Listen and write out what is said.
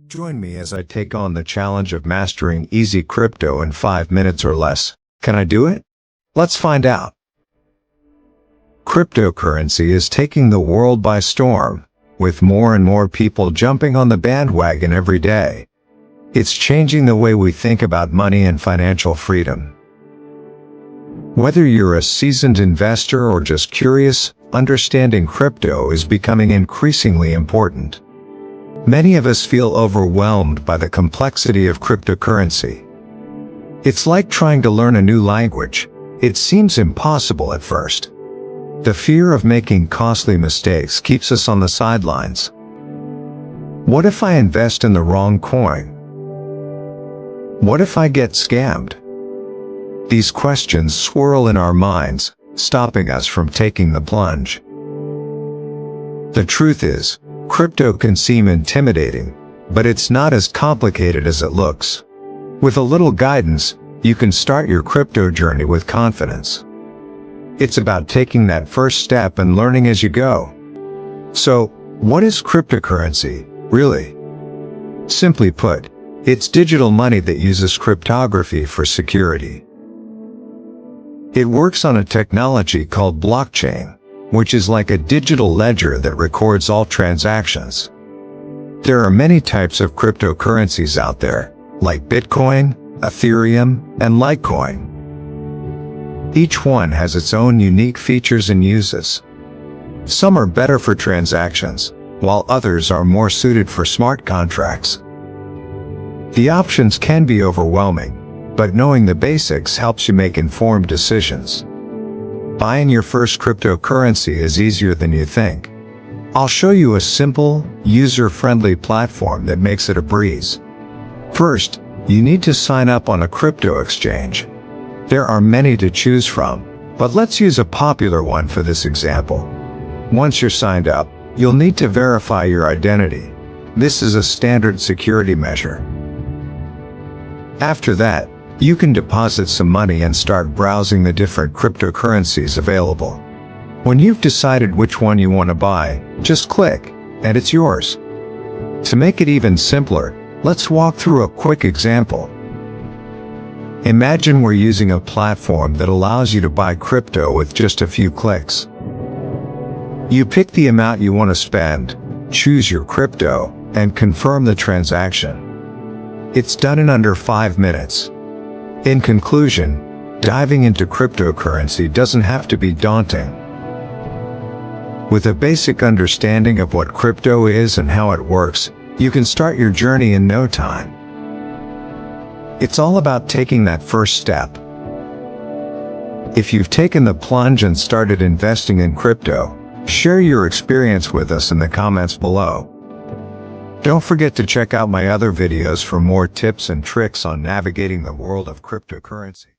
Join me as I take on the challenge of mastering easy crypto in 5 minutes or less. Can I do it? Let's find out. Cryptocurrency is taking the world by storm, with more and more people jumping on the bandwagon every day. It's changing the way we think about money and financial freedom. Whether you're a seasoned investor or just curious, understanding crypto is becoming increasingly important. Many of us feel overwhelmed by the complexity of cryptocurrency. It's like trying to learn a new language. It seems impossible at first. The fear of making costly mistakes keeps us on the sidelines. What if I invest in the wrong coin? What if I get scammed? These questions swirl in our minds, stopping us from taking the plunge. The truth is, crypto can seem intimidating, but it's not as complicated as it looks. With a little guidance, you can start your crypto journey with confidence. It's about taking that first step and learning as you go. So, what is cryptocurrency, really? Simply put, it's digital money that uses cryptography for security. It works on a technology called blockchain, which is like a digital ledger that records all transactions. There are many types of cryptocurrencies out there, like Bitcoin, Ethereum, and Litecoin. Each one has its own unique features and uses. Some are better for transactions, while others are more suited for smart contracts. The options can be overwhelming, but knowing the basics helps you make informed decisions. Buying your first cryptocurrency is easier than you think. I'll show you a simple, user-friendly platform that makes it a breeze. First, you need to sign up on a crypto exchange. There are many to choose from, but let's use a popular one for this example. Once you're signed up, you'll need to verify your identity. This is a standard security measure. After that, you can deposit some money and start browsing the different cryptocurrencies available. When you've decided which one you want to buy, just click, and it's yours. To make it even simpler, let's walk through a quick example. Imagine we're using a platform that allows you to buy crypto with just a few clicks. You pick the amount you want to spend, choose your crypto, and confirm the transaction. It's done in under 5 minutes. In conclusion, diving into cryptocurrency doesn't have to be daunting. With a basic understanding of what crypto is and how it works, you can start your journey in no time. It's all about taking that first step. If you've taken the plunge and started investing in crypto, share your experience with us in the comments below. Don't forget to check out my other videos for more tips and tricks on navigating the world of cryptocurrency.